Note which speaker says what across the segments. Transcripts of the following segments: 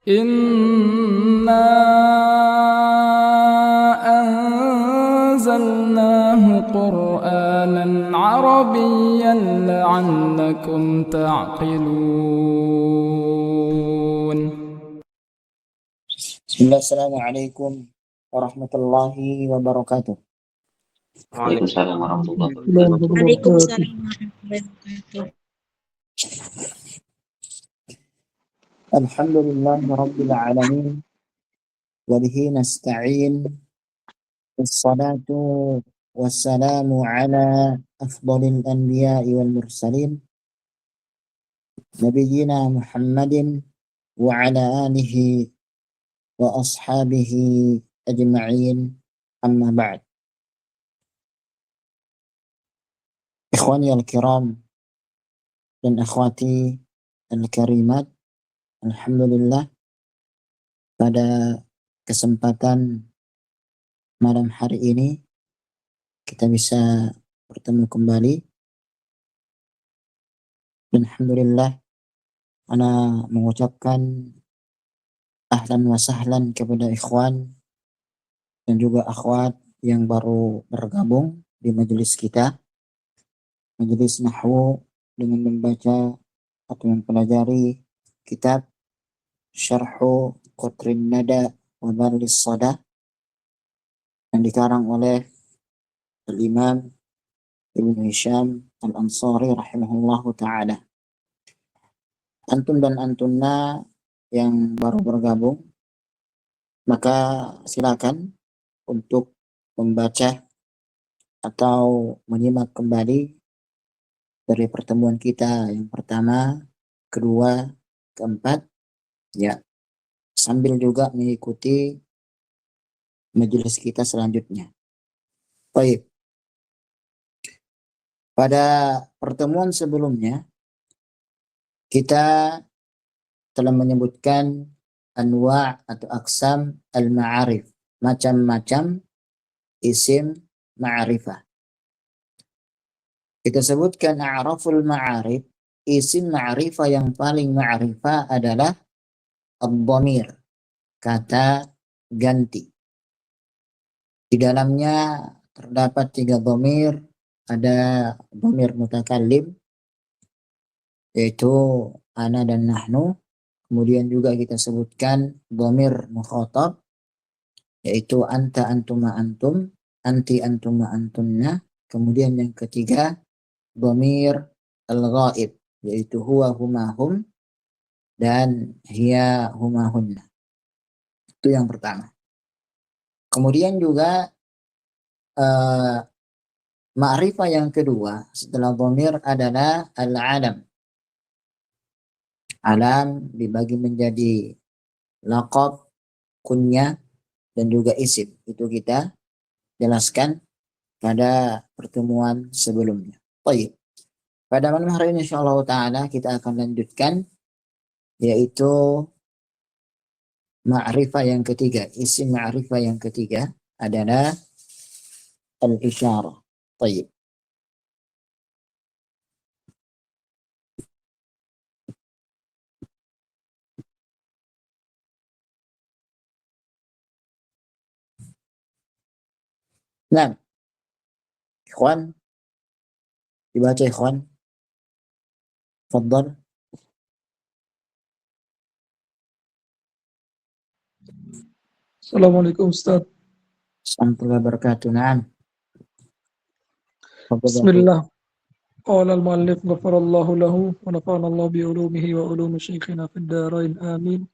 Speaker 1: إنا أنزلناه قرآنا عربيا لعلكم تعقلون.
Speaker 2: بسم الله. السلام عليكم ورحمة الله وبركاته.
Speaker 3: Waalaikumsalam warahmatullahi wabarakatuh.
Speaker 4: Waalaikumsalam warahmatullahi wabarakatuh.
Speaker 2: الحمد لله رب العالمين وبه نستعين، والصلاة والسلام على أفضل الأنبياء والمرسلين نبينا محمد وعلى آله وأصحابه أجمعين، أما بعد. إخواني الكرام dan akhwati al-karimat, alhamdulillah pada kesempatan malam hari ini kita bisa bertemu kembali. Dan alhamdulillah ana mengucapkan ahlan wa sahlan kepada ikhwan dan juga akhwat yang baru bergabung di majelis kita, majelis nahwu, dengan membaca atau mempelajari kitab Syarhu Qutrin Nada wa Dharris Sada yang dikarang oleh Al-Imam Ibn Hisham Al-Ansari rahimahullahu ta'ala. Antum dan antunna yang baru bergabung, maka silakan untuk membaca atau menyimak kembali dari pertemuan kita yang pertama, kedua, keempat, ya, sambil juga mengikuti majelis kita selanjutnya. Baik. Pada pertemuan sebelumnya kita telah menyebutkan anwa' atau aqsam al-ma'arif, macam-macam isim ma'rifah. Kita sebutkan a'raful ma'arif, isim ma'rifah yang paling ma'rifah adalah ad-dhamir, kata ganti. Di dalamnya terdapat 3 dhamir. Ada dhamir mutakallim, yaitu ana dan nahnu. Kemudian juga kita sebutkan dhamir mukhatab, yaitu anta, antuma, antum, anti, antuma, antunna. Kemudian yang ketiga dhamir al-ghaib, yaitu huwa, huma, hum, dan hiya, huma, hunna. Itu yang pertama. Kemudian juga ma'rifah yang kedua setelah dhamir adalah al-alam. Alam dibagi menjadi laqab, kunyah, dan juga isim. Itu kita jelaskan pada pertemuan sebelumnya. Baik. Pada malam hari ini insyaallah ta'ala kita akan lanjutkan, yaitu ma'rifah yang ketiga. Isim ma'rifah yang ketiga adalah al-isyarah. Baik. Nah, ikhwan, dibaca ikhwan. Fadhal.
Speaker 5: Assalamualaikum Ustaz.
Speaker 2: Assalamualaikum wabarakatuh. Naam.
Speaker 5: Bismillah. Qala al-muallif ghafarallahu lahu wa nafa'ana Allah bi ulumihi wa ulumi syekhina fid darain amin.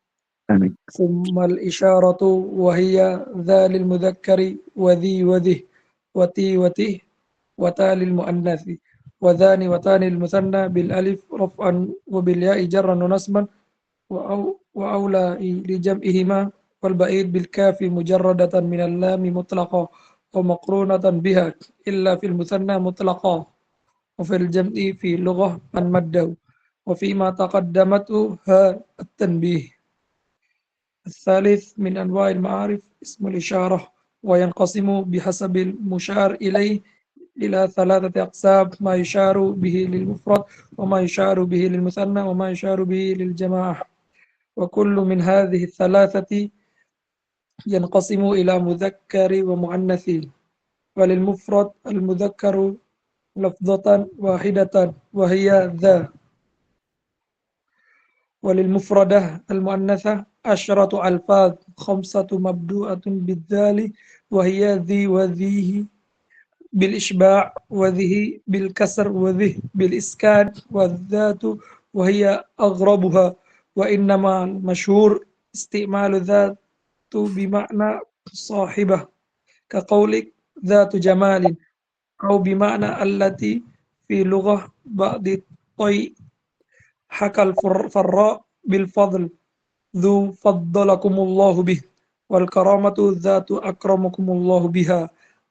Speaker 2: Amin.
Speaker 5: Thumma al-isyaratu wa hiya dzalil mudzakkari wa dhi wa dhih wa ti wa tih wa talil muannathi wa dhani wa tani al-musanna bil alif raf'an wa bil ya'i jarran wa nasban wa aula li jam'ihima wal ba'id bil kafi mujarradatan min al-lam mutlaqa wa maqrunatan biha illa fil musanna mutlaqa wa fil jam'i fi lughah man maddahu wa fi ma taqaddamatu ha at-tanbih. الثالث من أنواع المعارف اسم الإشارة وينقسم بحسب المشار إليه إلى 3 أقسام: ما يشار به للمفرد وما يشار به للمثنى وما يشار به للجماعة. وكل من هذه الثلاثة ينقسم إلى مذكر ومؤنث وللمفرد المذكر لفظة واحدة وهي ذا وللمفردة المؤنثة 10 ألفاظ 5 مبدوءة بالذال وهي ذي وذيه بالإشباع وذه بالكسر وذه بالإسكان والذات وهي أغربها وإنما المشهور استعمال ذات بمعنى صاحبة كقولك ذات جمال أو بمعنى التي في لغة بعض الطيء حكى الفراء بالفضل ذو فضلكم الله به والكرامة ذات أكرمكم الله بها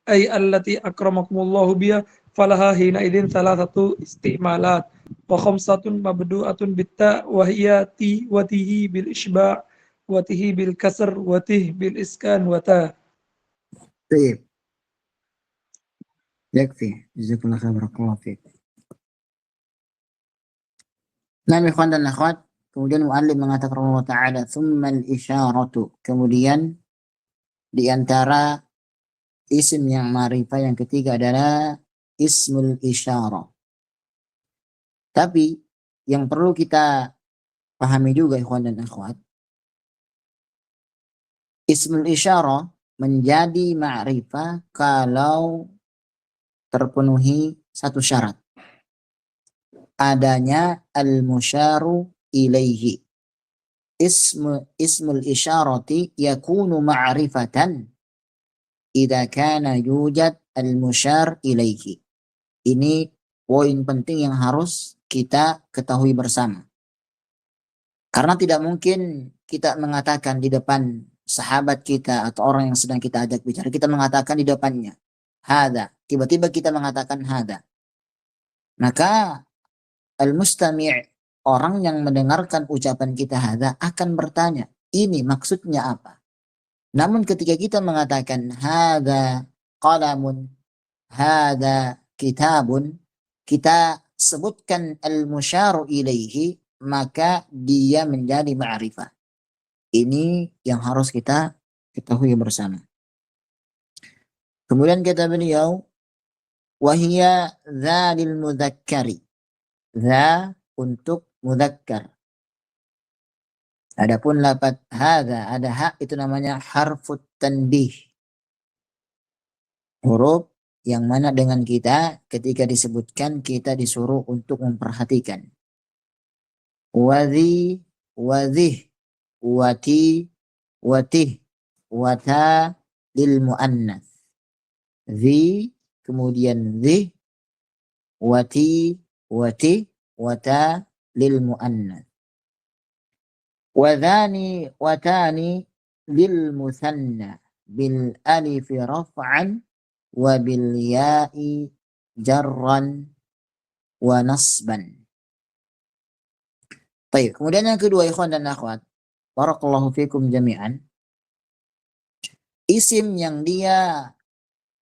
Speaker 5: أي التي أكرمكم الله بها فلها حينئذ 3 استعمالات و5 مبدوءة بالتاء وهي تي وته بالإشباع وته بالكسر وته بالإسكان وتا.
Speaker 2: طيب يكفي جزاكم الله خير بارك الله فيك. Nah, ikhwan dan akhwat, kemudian mu'allim mengatakan Allah Ta'ala thummal isyaratu, kemudian di antara isim yang ma'rifah yang ketiga adalah ismul isyarah. Tapi yang perlu kita pahami juga ikhwan dan akhwat, ismul isyarah menjadi ma'rifah kalau terpenuhi satu syarat, adanya al-musyaru ilaihi. Ismul isyarati yakunu ma'rifatan idza kana yujad al-musyar ilaihi. Ini poin penting yang harus kita ketahui bersama. Karena tidak mungkin kita mengatakan di depan sahabat kita atau orang yang sedang kita ajak bicara, kita mengatakan di depannya hada, tiba-tiba kita mengatakan hada. Maka al-mustami', orang yang mendengarkan ucapan kita hada akan bertanya, ini maksudnya apa? Namun ketika kita mengatakan hada qalamun, hada kitabun, kita sebutkan al-musyaru ilaihi, maka dia menjadi ma'rifah. Ini yang harus kita ketahui bersama. Kemudian kata beliau, wahiyya dzalil mudzakkari. Dza untuk mudzakkar. Adapun lafaz hadza, ada hak, itu namanya harfut tanbih. Huruf yang mana dengan kita ketika disebutkan kita disuruh untuk memperhatikan. Wadhi, wadhih, wati, watih, wata lil muannats. Dhi, kemudian dhih, wati, wati, wata lil muannats. Wadhani, watani lil musanna bil alif raf'an wa bil ya'i jarran wa nasban. Baik, kemudian yang kedua ikhwan dan akhwat, barakallahu fikum jami'an, isim yang dia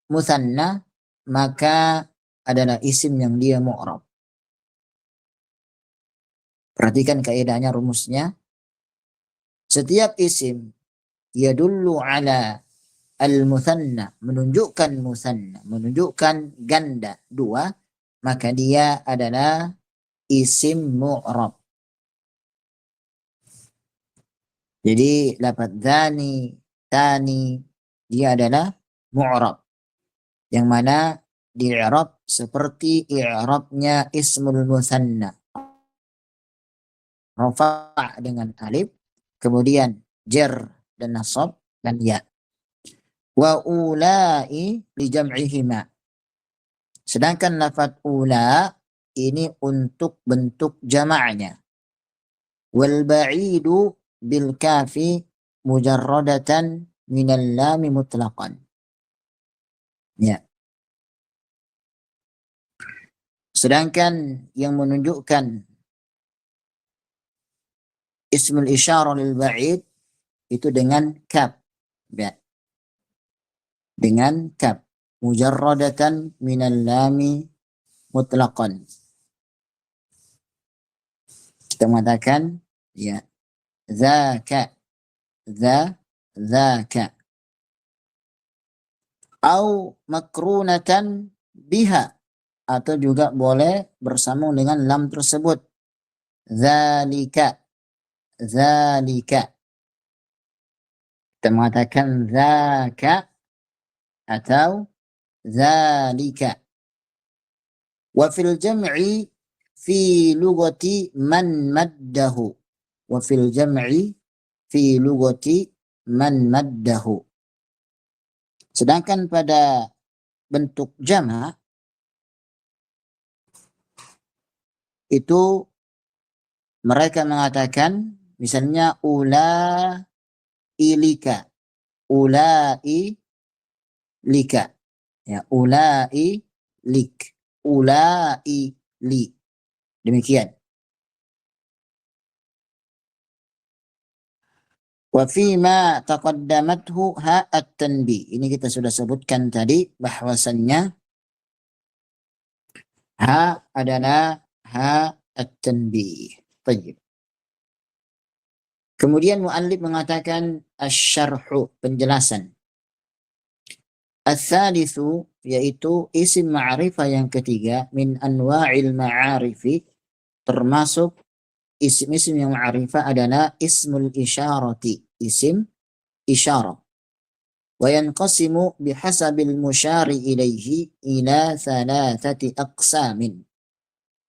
Speaker 2: musanna maka adalah isim yang dia mu'rab. Perhatikan kaidahnya, rumusnya. Setiap isim yadullu ala al-musanna, menunjukkan musanna, menunjukkan ganda dua, maka dia adalah isim mu'rab. Jadi lafaz dzani, tani, dia adalah mu'rab, yang mana di i'rab seperti i'rabnya ismul musanna. Rafa' dengan alif, kemudian jar dan nasab dan ya. Wa ulai li jam'ihima. Sedangkan lafaz ula ini untuk bentuk jamaknya. Wal ba'idu bil kafi mujarradatan minal lami mutlaqan. Ya. Sedangkan yang menunjukkan ismul isyarah lil ba'id itu dengan kaf. Ya. Dengan kaf. Mujarradatan minal lami mutlaqan. Kita mengatakan ya, Dzaka. Dzaka. Au makrunatan biha. Atau juga boleh bersambung dengan lam tersebut. Dzalika. Dzalika. Kita mengatakan dzaka atau dzalika. Wa fil jam'i fi lugati man maddahu. Wa fil jam'i fi lugati man maddahu. Sedangkan pada bentuk jama' itu mereka mengatakan misalnya ulailika. Ulailika. Ya, ulailik. Ulaili. Demikian. Wa fima taqaddamathu ha at-tanbih. Ini kita sudah sebutkan tadi bahwasannya ha adalah ha at-tanbih. Baik. Kemudian muallif mengatakan asy-syarhu, penjelasan. Ats-tsalitsu, yaitu isim ma'rifah yang ketiga, min anwa'il ma'arifi, termasuk isim-isim yang ma'rifah adalah ismul isyarati, isim isyarah. Wa yanqasimu bihasabil musyari ilaihi ila thalathati aqsamin.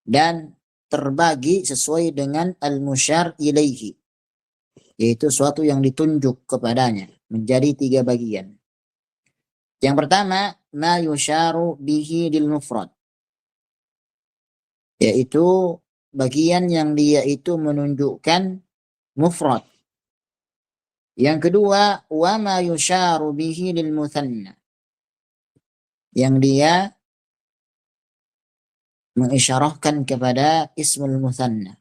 Speaker 2: Dan terbagi sesuai dengan al-musyar ilaihi, yaitu suatu yang ditunjuk kepadanya, menjadi 3 bagian. Yang pertama, ma yusyaru bihi lil mufrad, yaitu bagian yang dia itu menunjukkan mufrad. Yang kedua, wa ma yusyaru bihi lil mutsanna, yang dia mengisyarahkan kepada ismul mutsanna.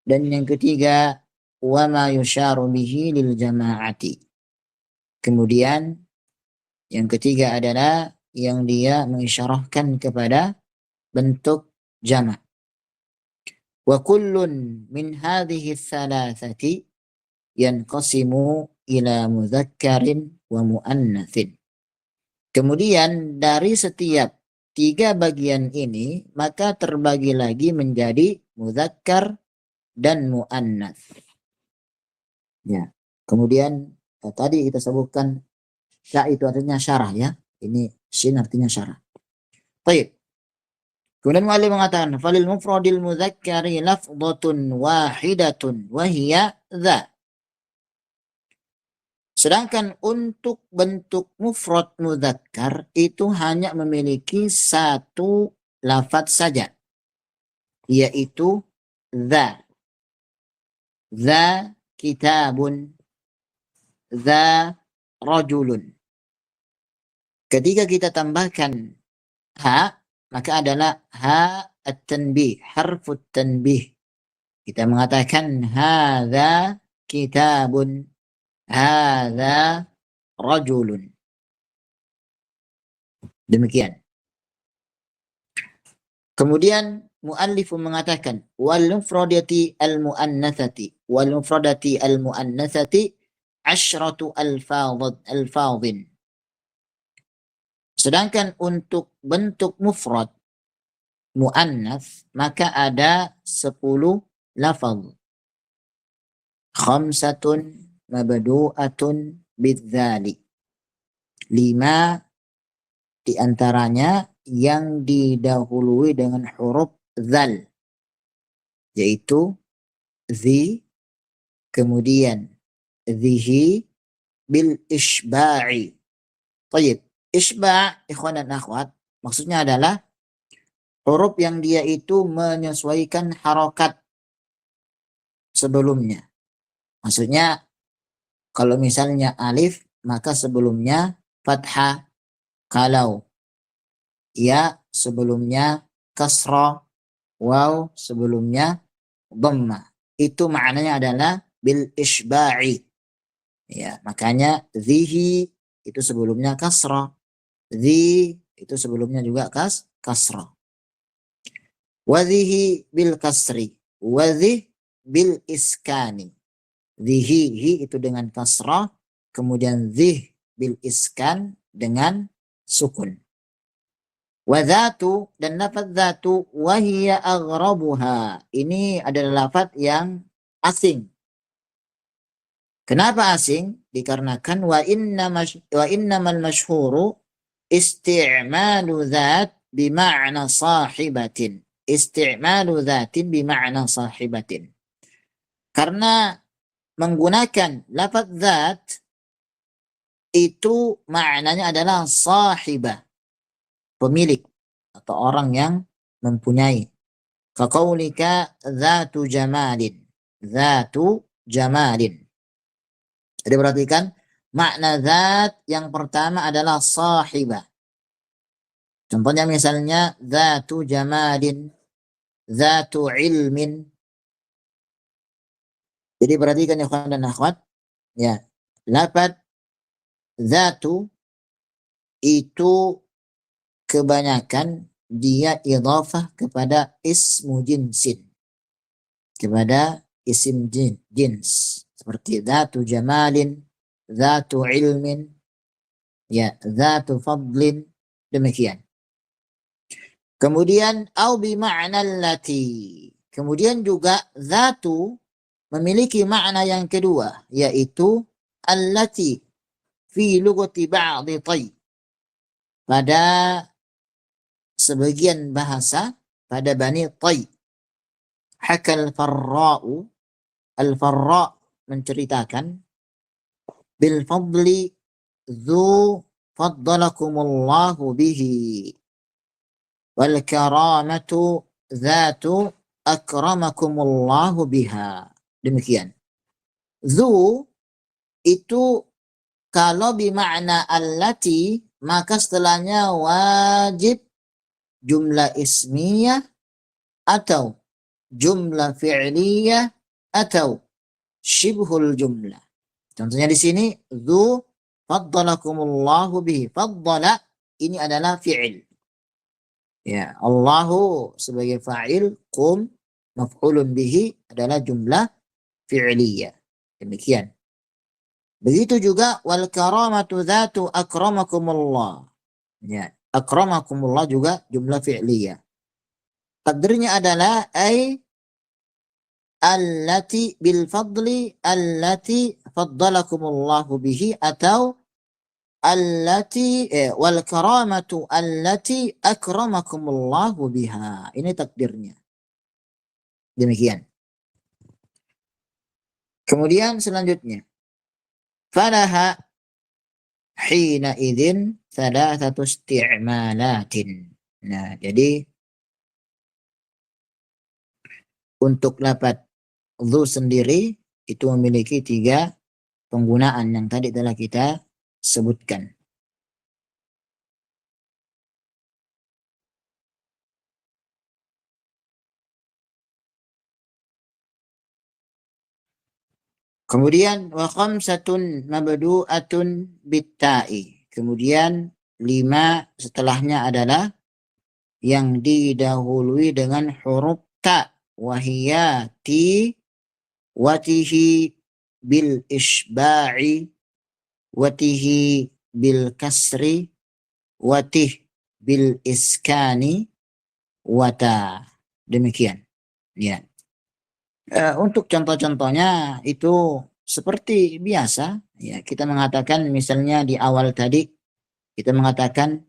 Speaker 2: Dan yang ketiga, wa ma yusyaru bihi lil jama'ati. Kemudian yang ketiga adalah yang dia mengisyarahkan kepada bentuk jama'. Wa kullun min hadhihi thalathati yanqasimu ila mudzakkarin wa muannatsin. Kemudian dari setiap 3 bagian ini maka terbagi lagi menjadi mudzakkar dan muannats. Ya. Kemudian tadi kita sebutkan sya itu artinya syarah ya. Ini shin artinya syarah. Baik. Kemudian muallif mengatakan falil mufradil mudzakkari lafdhatun wahidatun wa hiya dza. Sedangkan untuk bentuk mufrad mudzakkar itu hanya memiliki 1 lafaz saja, yaitu dza. Dza kitabun, dza rajulun. Ketika kita tambahkan ha, maka adalah ha at-tanbih, harfut tanbih. Kita mengatakan hadza kitabun, hadza rajulun. Demikian. Kemudian muallif mengatakan wal mufradati al-muannatsati asyratu alfadhin. Sedangkan untuk bentuk mufrad muannats maka ada 10 lafaz. Khamsatun mabdu'atun bidzali. 5 di antaranya yang didahului dengan huruf dzal, yaitu zi, kemudian zihi bil isba'i. Baik, isba' ikhwan dan akhwat maksudnya adalah huruf yang dia itu menyesuaikan harokat sebelumnya. Maksudnya kalau misalnya alif maka sebelumnya fathah, kalau ya sebelumnya kasrah, waw sebelumnya dhammah. Itu maknanya adalah bil isba'i. Ya, makanya zihi itu sebelumnya kasrah, zi itu sebelumnya juga kasrah. Wadhihi bil kasri, wadhih bil iskani. Dhihi itu dengan kasrah, kemudian dhih bil iskan dengan sukun. Wa dhatu, dan lafaz dhatu, wa hiya aghrabuha. Ini adalah lafaz yang asing. Kenapa asing? Dikarenakan wa innamal masyhuru isti'malu dhat bima'na sahibatin. Isti'malu dhatin bima'na sahibatin. Karena menggunakan lafaz dhat itu maknanya adalah sahibah, pemilik atau orang yang mempunyai. Kaqaulika dhatu jamalin. Dhatu jamalin. Jadi perhatikan, makna zat yang pertama adalah sahibah. Contohnya misalnya dhatu jamalin, dhatu ilmin. Jadi perhatikan ya kawan dan akhwat, ya, lafaz dhatu itu kebanyakan dia idhafah kepada ismu jinsin, kepada isim jins, seperti dhatu jamalin, dhatu ilmin, ya, dhatu fadlin, demikian. Kemudian au bi ma'na allati. Kemudian juga dhatu memiliki makna yang kedua, yaitu allati fi lughati ba'dhi tay. Pada sebagian bahasa pada Bani Tay. Hakal Farra'u, Al-Farra' menceritakan, bil fadli dzu faddalakumullahu bihi, wal karamatu dzatu akramakumullahu biha. Demikian. Dzu itu kalau bimakna allati, maka setelahnya wajib jumlah ismiyah atau jumlah fi'liyah atau syibhul jumlah. Contohnya di sini dzu faddalakumullahu bihi. Faddala ini adalah fi'il. Ya, Allahu sebagai fa'il, qum maf'ulun bihi adalah jumlah fi'liyah. Demikian. Begitu juga wal karamatu dzatu akramakumullah. Ya, akramakumullah juga jumlah fi'liyah. Takdirnya adalah ay allati bil fadli allati faddalakumullahu bihi atau allati wal karamatu allati akramakumullahu biha. Ini takdirnya. Demikian. Kemudian selanjutnya, falaha hina idzin thalathatu isti'malatin. Nah, jadi untuk lafaz dzu sendiri itu memiliki 3 penggunaan yang tadi telah kita sebutkan. Kemudian wa khamsatun mabdu'atun bitta'i. Kemudian 5 setelahnya adalah yang didahului dengan huruf ta. Wahiyati watihi bil isba'i watihi bil kasri watih bil iskani wata. Demikian. Ya. Untuk contoh-contohnya itu seperti biasa, ya, kita mengatakan misalnya di awal tadi kita mengatakan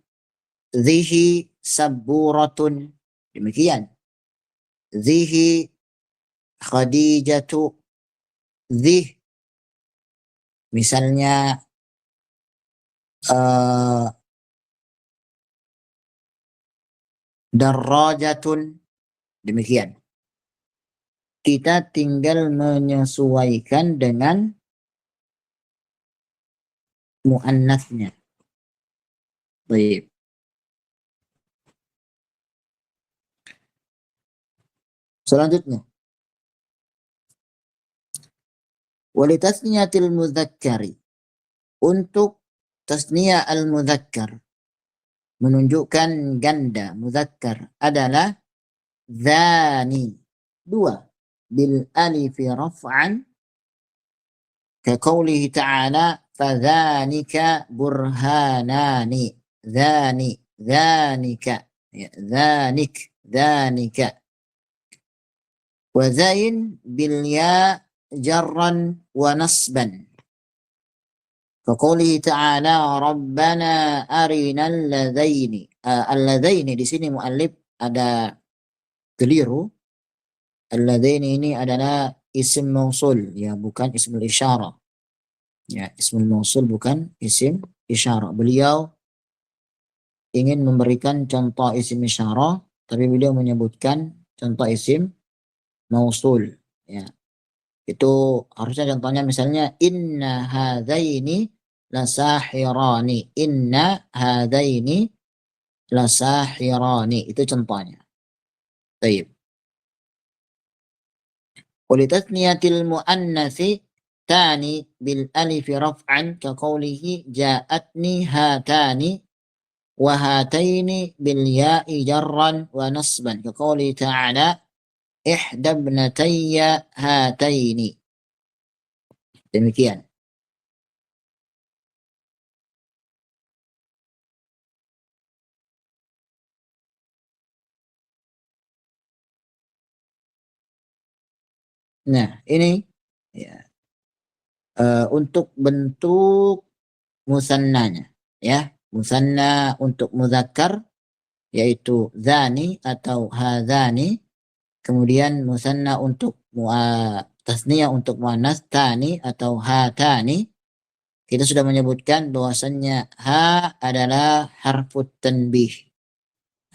Speaker 2: zihi sabburatun, demikian. Zihi khadijatu, zih misalnya darrajatun, demikian. Kita tinggal menyesuaikan dengan muannasnya. Baik. Selanjutnya, walitasniyatil mudzakkari, untuk tasniyah al-mudzakkar menunjukkan ganda mudzakkar adalah dzani, 2 bil alifi raf'an كقوله تعالى فذلك برهانان ذلك ذلك وزين بالياء جرا ونصبا كقوله تعالى ربنا أرنا اللذين di sini muallif ada keliru. Alladaini ini adalah isim mausul, ya, bukan ismul isyarah. Ya, ismul mausul bukan isim isyarah. Beliau ingin memberikan contoh isim isyarah, tapi beliau menyebutkan contoh isim mausul. Ya, itu harusnya contohnya misalnya inna hadaini lasahirani. Inna hadaini lasahirani. Itu contohnya. Baik. ولتثنية المؤنث تاني بالألف رفعا كقوله جاءتني هاتان وهاتين بالياء جرا ونصبا كقوله تعالى إحدى ابنتي هاتين. Demikian. Nah, ini ya, untuk bentuk musannanya, ya. Musanna untuk muzakkar yaitu zani atau hadzani, kemudian musanna untuk tasniyah untuk muannas tani atau hatani. Kita sudah menyebutkan bahwasannya ha adalah harfu tanbih.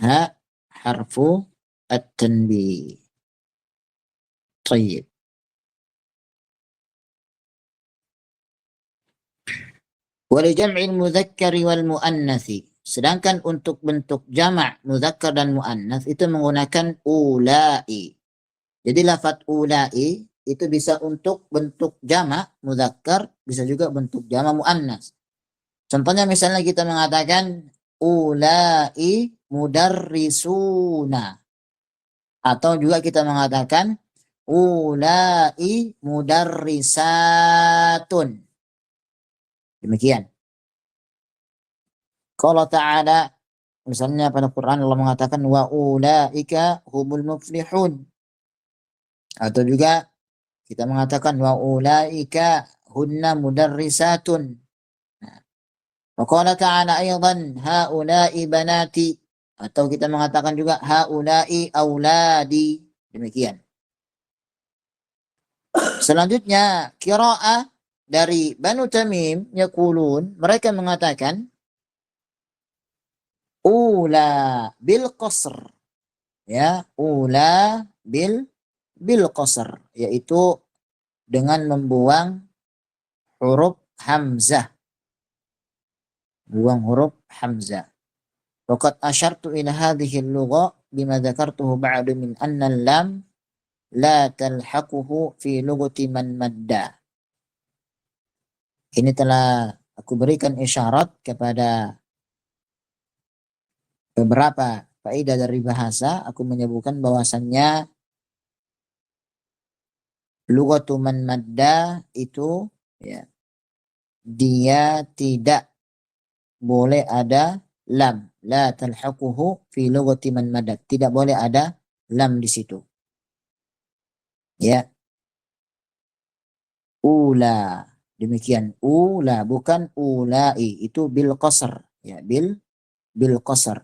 Speaker 2: Ha harfu at-tanbih. Tayyib. Walijam'il mudzakkari wal muannatsi. Sedangkan untuk bentuk jamak muzakkar dan muannas itu menggunakan ulai. Jadi lafaz ulai itu bisa untuk bentuk jamak muzakkar, bisa juga bentuk jamak muannas. Contohnya misalnya kita mengatakan ulai mudarrisuna. Atau juga kita mengatakan ulai mudarrisatun. Demikian. Kalau Ta'ala misalnya pada Quran Allah mengatakan wa ulaika humul muflihun. Atau juga kita mengatakan wa ulaika hunna mudarrisatun. Wa qala Ta'ala aidan haula'i banati. Atau kita mengatakan juga haula'i auladi. Demikian. Selanjutnya qiraah dari Banu Tamim yaqulun, mereka mengatakan ula bil qasr, ya, ula bil qasr, yaitu dengan membuang huruf hamzah, buang huruf hamzah. Waqad asyartu ila hadhihi al-lugha bima dzakartuhu ba'du min anna lam la talhaquhu fi lughati man madda. Ini telah aku berikan isyarat kepada beberapa faedah dari bahasa. Aku menyebutkan bahwasannya lughatu man madda itu, ya, dia tidak boleh ada lam. La talhaquhu fi lughati man madda. Tidak boleh ada lam di situ. Ya. Ula. Demikian, ula bukan ulai, itu bil qasr, ya, bil qasr.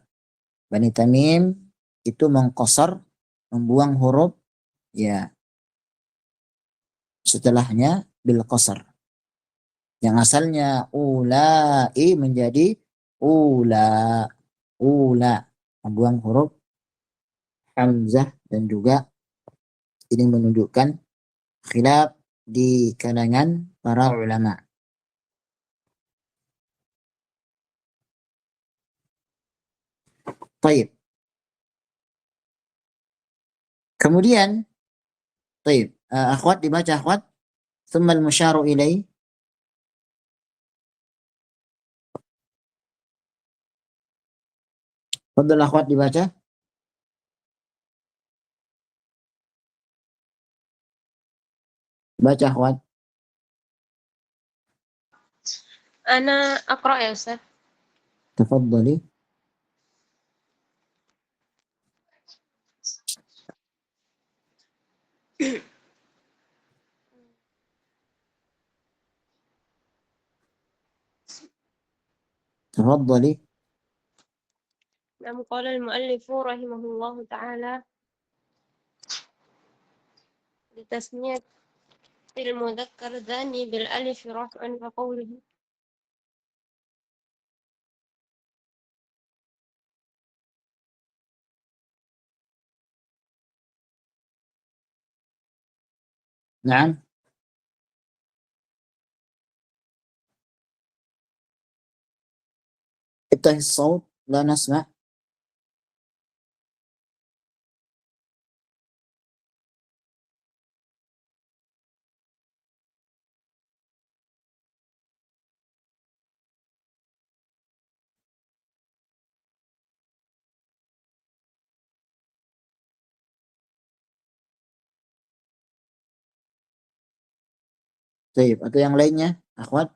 Speaker 2: Bani Tamim itu mengqasar, membuang huruf, ya, setelahnya bil qasr. Yang asalnya ulai menjadi ula, membuang huruf hamzah, dan juga ini menunjukkan khilaf di kalangan para ulama. Baik. Kemudian, baik, akhwat dibaca akhwat. Thumma al-musyaru ilaih. Fadhal akhwat dibaca. Baca akhwat.
Speaker 4: أنا أقرأ يا أستاذ.
Speaker 2: تفضلي. تفضلي.
Speaker 4: نعم، قال المؤلف رحمه الله تعالى: لتسمية المذكر الثاني بالألف رفعا فقوله
Speaker 2: نعم. افتح الصوت، لا نسمع. Baik, atau yang lainnya, akhwat?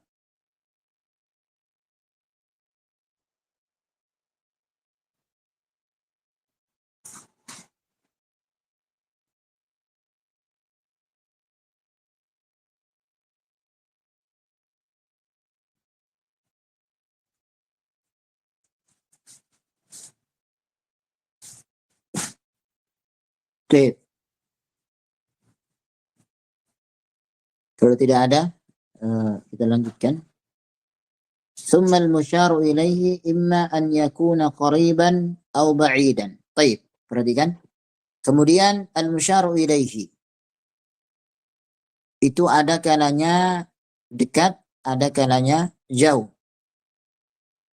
Speaker 2: Baik. Kalau tidak ada, kita lanjutkan. ثم المشار إليه إما أن يكون قريبا أو بعيدا. طيب, perhatikan. Kemudian al-musyaru ilaihi itu ada kalanya dekat, ada kalanya jauh.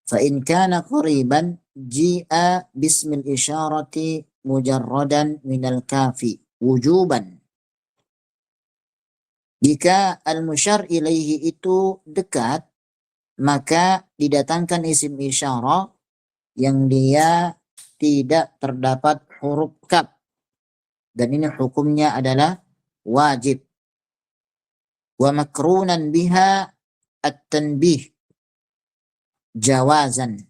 Speaker 2: Fa in kana qariban ji'a bismil isyarati mujarradan minal kafi wujuban. Jika al-musyar ilaihi itu dekat, maka didatangkan isim isyarah yang dia tidak terdapat huruf kaf, dan ini hukumnya adalah wajib. Wa makrunan biha at-tanbih jawazan,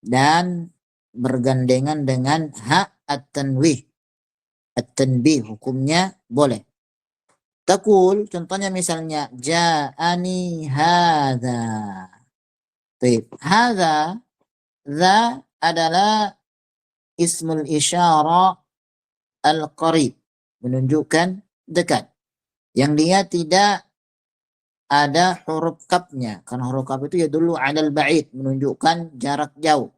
Speaker 2: dan bergandengan dengan ha at-tanwih, at-tanbih hukumnya boleh. Taqul, contohnya misalnya ja'ani hadza. Baik, hadza, za adalah ismul isyara al-qarib, menunjukkan dekat, yang dia tidak ada huruf kafnya, karena huruf kaf itu ya dulu alal ba'id, menunjukkan jarak jauh.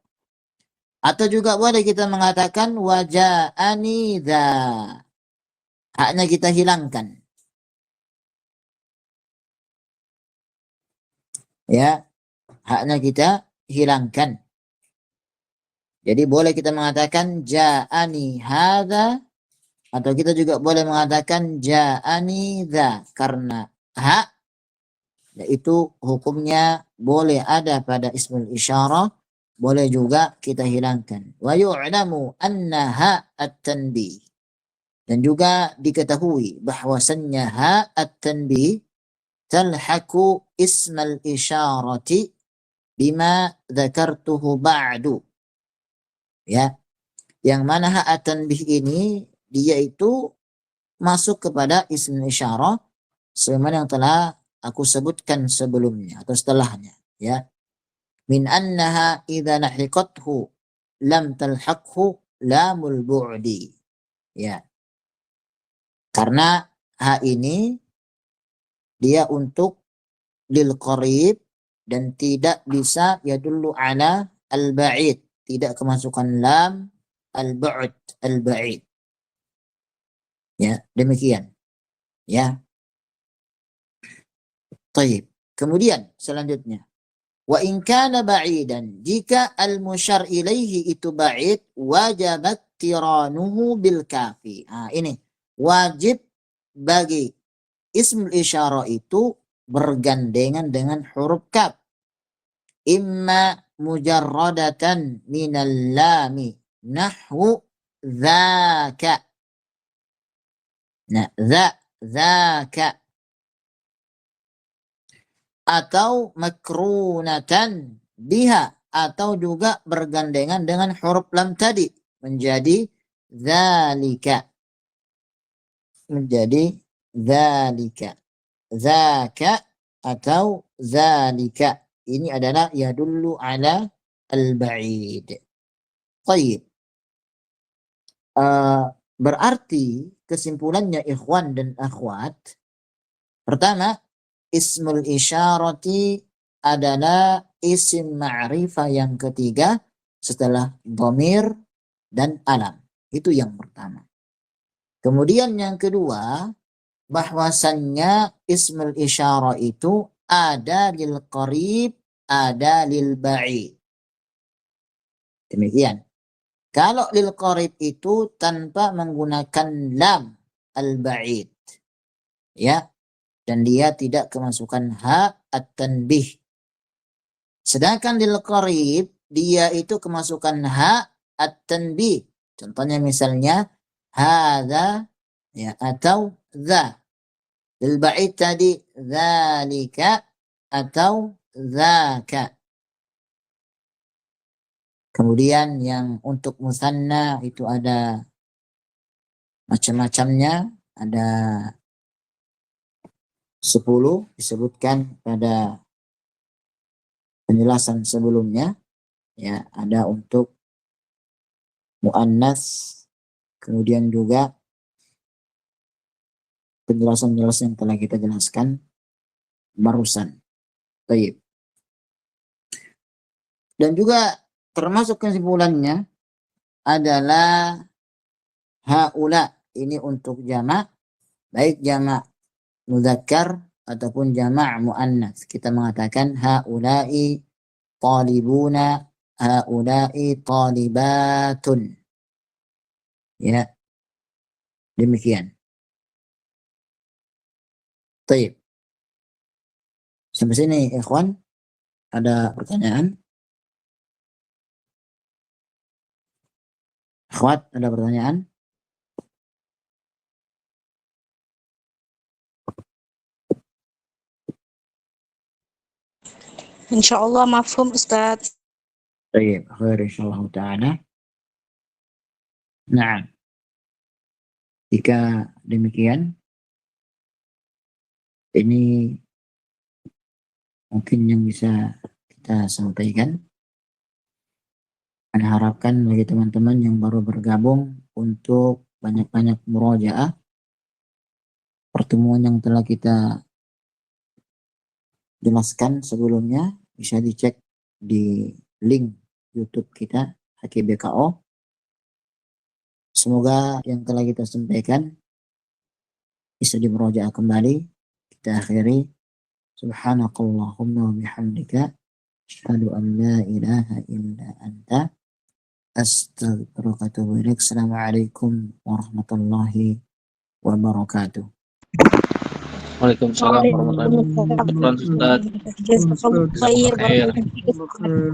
Speaker 2: Atau juga boleh kita mengatakan waja'ani dza, haknya kita hilangkan, ya, haknya kita hilangkan. Jadi boleh kita mengatakan ja'ani hadza, atau kita juga boleh mengatakan ja'ani dza, karena hak yaitu hukumnya boleh ada pada ismul isyarah, boleh juga kita hilangkan. Wa yu'lamu annaha at-tanbih, dan juga diketahui bahwasannya ha at-tanbih talhaqu ismal isyarati bima dzakartuhu ba'du. Ya, yang mana ha at-tanbih ini dia itu masuk kepada ismul isyarah sebagaimana yang telah aku sebutkan sebelumnya atau setelahnya, ya. Min annaha idza lahiqathu lam talhaqhu lamul bu'di. Ya. Karena ha ini dia untuk lil qarib dan tidak bisa yadullu ala al ba'id, tidak kemasukan lam al bu'd, al ba'id. Ya, demikian. Ya. Taib. Kemudian selanjutnya, wa in kana ba'idan, jika al-musyar ilaihi itu ba'id, wajabat tiranuhu bil kafi. Ini wajib bagi ismul isyarah itu bergandengan dengan huruf kaf. Imma mujarradatan minal lami nahwu dzaka. Nah, dzaka. atau makrunatan biha, atau juga bergandengan dengan huruf lam tadi menjadi zalika, menjadi zalika, zaka atau zalika. Ini adalah yadullu ala al-ba'id. Baik. Berarti kesimpulannya ikhwan dan akhwat, pertama, ismul isyarati adalah isim ma'rifah yang ketiga setelah dhamir dan alam. Itu yang pertama. Kemudian yang kedua, bahwasannya ismul isyarah itu ada lil qarib, ada lil ba'id. Demikian. Kalau lil qarib itu tanpa menggunakan lam al-ba'id. Ya. Dan dia tidak kemasukan ha at-tanbih. Sedangkan lil qarib dia itu kemasukan ha at-tanbih. Contohnya misalnya hadza ya atau dza. Lil ba'id tadi dzalika atau dzaka. Kemudian yang untuk musanna itu ada macam-macamnya, ada 10 disebutkan pada penjelasan sebelumnya. Ya, ada untuk muannas, kemudian juga penjelasan-penjelasan yang telah kita jelaskan barusan. Baik. Dan juga termasuk kesimpulannya adalah haula, ini untuk jamak, baik jamak mudzakkar ataupun jamak muannats. Kita mengatakan haula'i talibuna, haula'i talibatun. Ya. Demikian. Baik. Sampai sini ikhwan, ada pertanyaan? Akhwat, ada pertanyaan?
Speaker 6: Insyaallah mafhum Ustaz.
Speaker 2: Baik, khair insyaallah ta'ala. Nah, jika demikian, ini mungkin yang bisa kita sampaikan. Saya harapkan bagi teman-teman yang baru bergabung untuk banyak-banyak murojaah pertemuan yang telah kita jelaskan sebelumnya, bisa dicek di link YouTube kita HKBKO. Semoga yang telah kita sampaikan bisa dimurojaah kembali. Kita akhiri, subhanakallahumma wa bihamdika asyhadu an la ilaha illa anta astaghfiruka wa atubu ilaik. Assalamualaikum warahmatullahi wabarakatuh.
Speaker 3: Waalaikumsalam warahmatullahi wabarakatuh. Ustaz.
Speaker 6: Jazakallahu khairan.
Speaker 5: Jazakallahu khair.